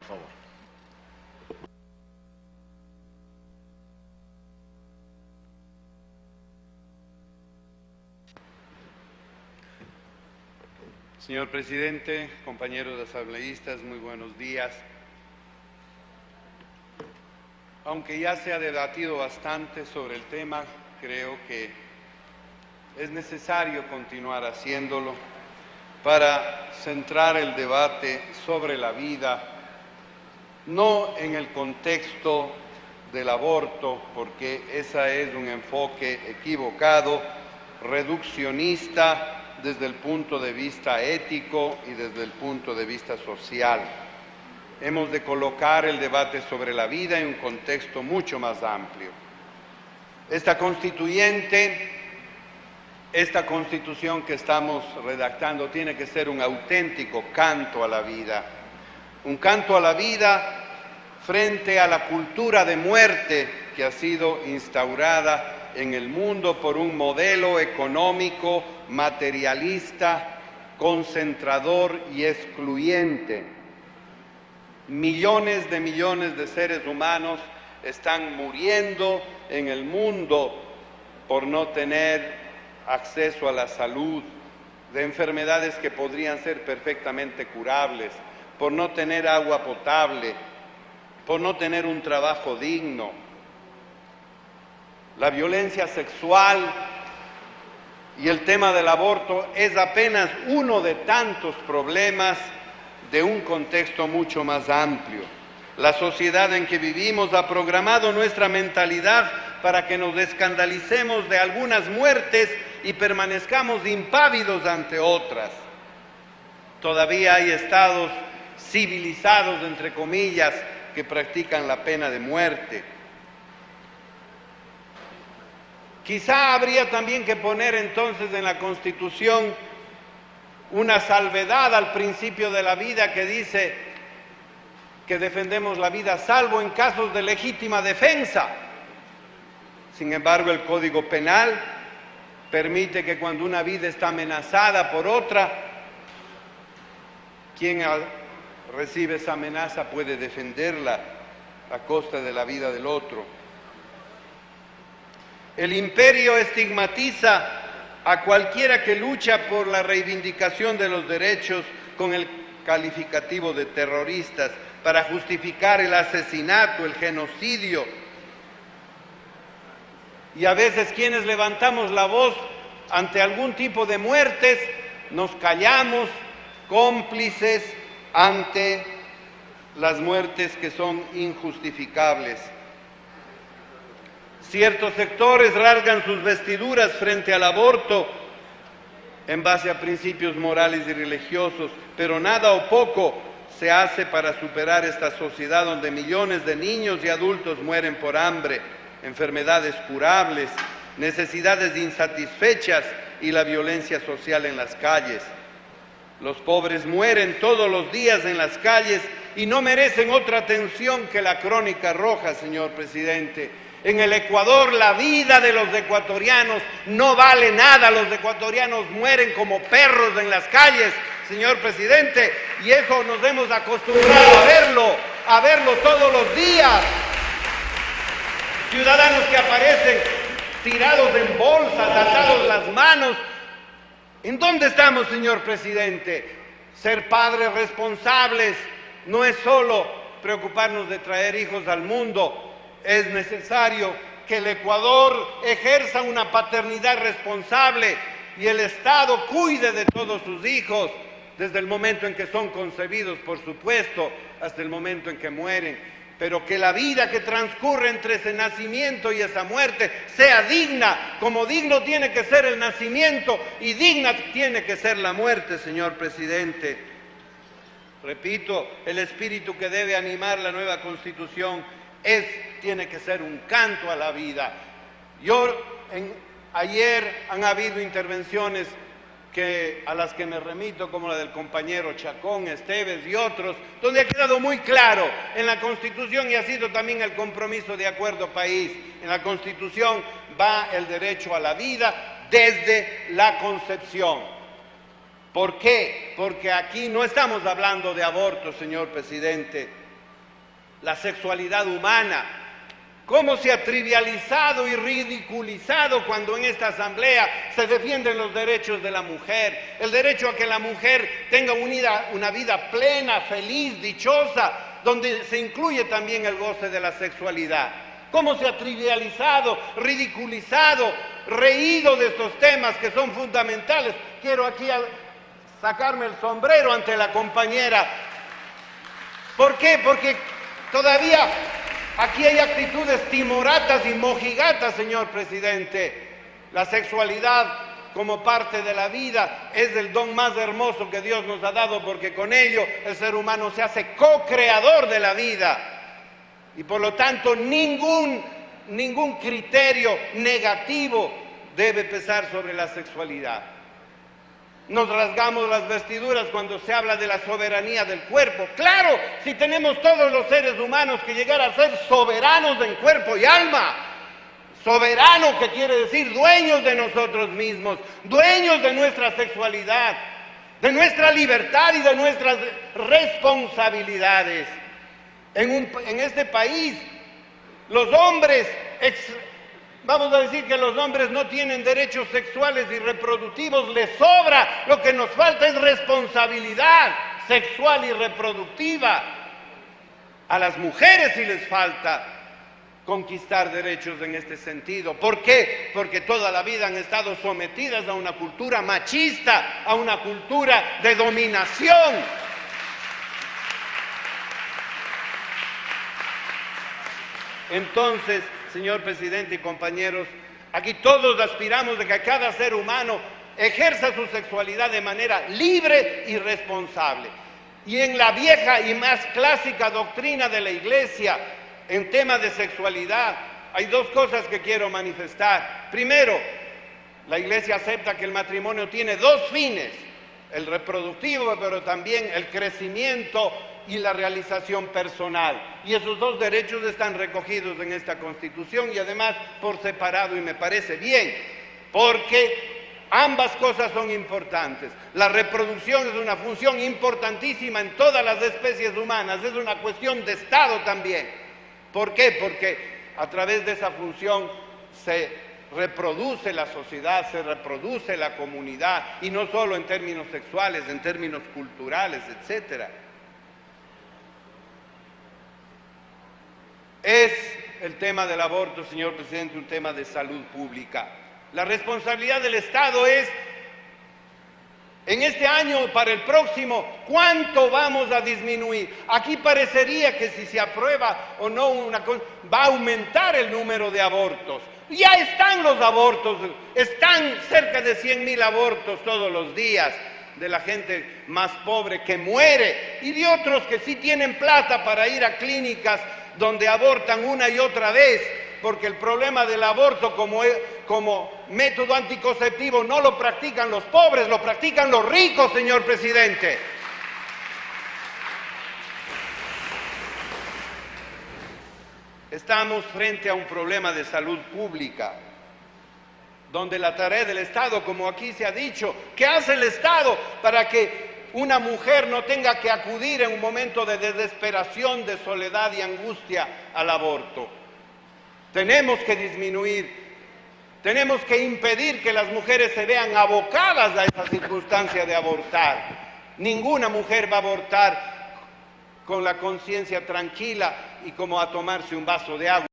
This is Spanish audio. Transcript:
Por favor. Señor presidente, compañeros asambleístas, muy buenos días. Aunque ya se ha debatido bastante sobre el tema, creo que es necesario continuar haciéndolo para centrar el debate sobre la vida, no en el contexto del aborto, porque ese es un enfoque equivocado, reduccionista desde el punto de vista ético y desde el punto de vista social. Hemos de colocar el debate sobre la vida en un contexto mucho más amplio. Esta constitución que estamos redactando tiene que ser un auténtico canto a la vida, un canto a la vida frente a la cultura de muerte que ha sido instaurada en el mundo por un modelo económico materialista, concentrador y excluyente. Millones de seres humanos están muriendo en el mundo por no tener acceso a la salud, de enfermedades que podrían ser perfectamente curables, por no tener agua potable, por no tener un trabajo digno. La violencia sexual y el tema del aborto es apenas uno de tantos problemas de un contexto mucho más amplio. La sociedad en que vivimos ha programado nuestra mentalidad para que nos escandalicemos de algunas muertes y permanezcamos impávidos ante otras. Todavía hay estados civilizados, entre comillas, que practican la pena de muerte. Quizá habría también que poner entonces en la Constitución una salvedad al principio de la vida que dice que defendemos la vida salvo en casos de legítima defensa. Sin embargo, el Código Penal permite que cuando una vida está amenazada por otra, quien recibe esa amenaza puede defenderla a costa de la vida del otro. El imperio estigmatiza a cualquiera que lucha por la reivindicación de los derechos con el calificativo de terroristas para justificar el asesinato, el genocidio. Y a veces quienes levantamos la voz ante algún tipo de muertes, nos callamos, cómplices ante las muertes que son injustificables. Ciertos sectores rasgan sus vestiduras frente al aborto en base a principios morales y religiosos, pero nada o poco se hace para superar esta sociedad donde millones de niños y adultos mueren por hambre, enfermedades curables, necesidades insatisfechas y la violencia social en las calles. Los pobres mueren todos los días en las calles y no merecen otra atención que la crónica roja, señor presidente. En el Ecuador la vida de los ecuatorianos no vale nada, los ecuatorianos mueren como perros en las calles, señor presidente, y eso nos hemos acostumbrado a verlo todos los días. Ciudadanos que aparecen tirados en bolsas, atados las manos. ¿En dónde estamos, señor presidente? Ser padres responsables no es solo preocuparnos de traer hijos al mundo. Es necesario que el Ecuador ejerza una paternidad responsable y el Estado cuide de todos sus hijos, desde el momento en que son concebidos, por supuesto, hasta el momento en que mueren, pero que la vida que transcurre entre ese nacimiento y esa muerte sea digna, como digno tiene que ser el nacimiento y digna tiene que ser la muerte, señor presidente. Repito, el espíritu que debe animar la nueva Constitución tiene que ser un canto a la vida. Ayer han habido intervenciones a las que me remito, como la del compañero Chacón, Esteves y otros, donde ha quedado muy claro en la Constitución, y ha sido también el compromiso de Acuerdo País, en la Constitución va el derecho a la vida desde la concepción. ¿Por qué? Porque aquí no estamos hablando de aborto, señor presidente. la sexualidad humana. ¿Cómo se ha trivializado y ridiculizado cuando en esta asamblea se defienden los derechos de la mujer, el derecho a que la mujer tenga una vida plena, feliz, dichosa, donde se incluye también el goce de la sexualidad? ¿Cómo se ha trivializado, ridiculizado, reído de estos temas que son fundamentales? Quiero aquí sacarme el sombrero ante la compañera. ¿Por qué? Porque todavía aquí hay actitudes timoratas y mojigatas, señor presidente. La sexualidad como parte de la vida es el don más hermoso que Dios nos ha dado, porque con ello el ser humano se hace co-creador de la vida. Y por lo tanto ningún criterio negativo debe pesar sobre la sexualidad. Nos rasgamos las vestiduras cuando se habla de la soberanía del cuerpo. Claro, si tenemos todos los seres humanos que llegar a ser soberanos en cuerpo y alma. Soberano, que quiere decir dueños de nosotros mismos, dueños de nuestra sexualidad, de nuestra libertad y de nuestras responsabilidades. En este país, los hombres, vamos a decir que los hombres no tienen derechos sexuales y reproductivos, les sobra. Lo que nos falta es responsabilidad sexual y reproductiva. A las mujeres sí les falta conquistar derechos en este sentido. ¿Por qué? Porque toda la vida han estado sometidas a una cultura machista, a una cultura de dominación. Entonces, señor presidente y compañeros, aquí todos aspiramos de que cada ser humano ejerza su sexualidad de manera libre y responsable. Y en la vieja y más clásica doctrina de la Iglesia, en tema de sexualidad, hay dos cosas que quiero manifestar. Primero, la Iglesia acepta que el matrimonio tiene dos fines: el reproductivo, pero también el crecimiento y la realización personal. Y esos dos derechos están recogidos en esta Constitución, y además por separado, y me parece bien, porque ambas cosas son importantes. La reproducción es una función importantísima en todas las especies humanas, es una cuestión de Estado también. ¿Por qué? Porque a través de esa función se reproduce la sociedad, se reproduce la comunidad, y no solo en términos sexuales, en términos culturales, etcétera. Es el tema del aborto, señor presidente, un tema de salud pública. La responsabilidad del Estado es, en este año, para el próximo, ¿cuánto vamos a disminuir? Aquí parecería que si se aprueba o no una cosa, va a aumentar el número de abortos. Ya están los abortos, están cerca de 100.000 abortos todos los días, de la gente más pobre que muere, y de otros que sí tienen plata para ir a clínicas donde abortan una y otra vez, porque el problema del aborto como método anticonceptivo no lo practican los pobres, lo practican los ricos, señor presidente. Estamos frente a un problema de salud pública, donde la tarea del Estado, como aquí se ha dicho, ¿qué hace el Estado para que una mujer no tenga que acudir en un momento de desesperación, de soledad y angustia al aborto? Tenemos que disminuir, tenemos que impedir que las mujeres se vean abocadas a esa circunstancia de abortar. Ninguna mujer va a abortar con la conciencia tranquila y como a tomarse un vaso de agua.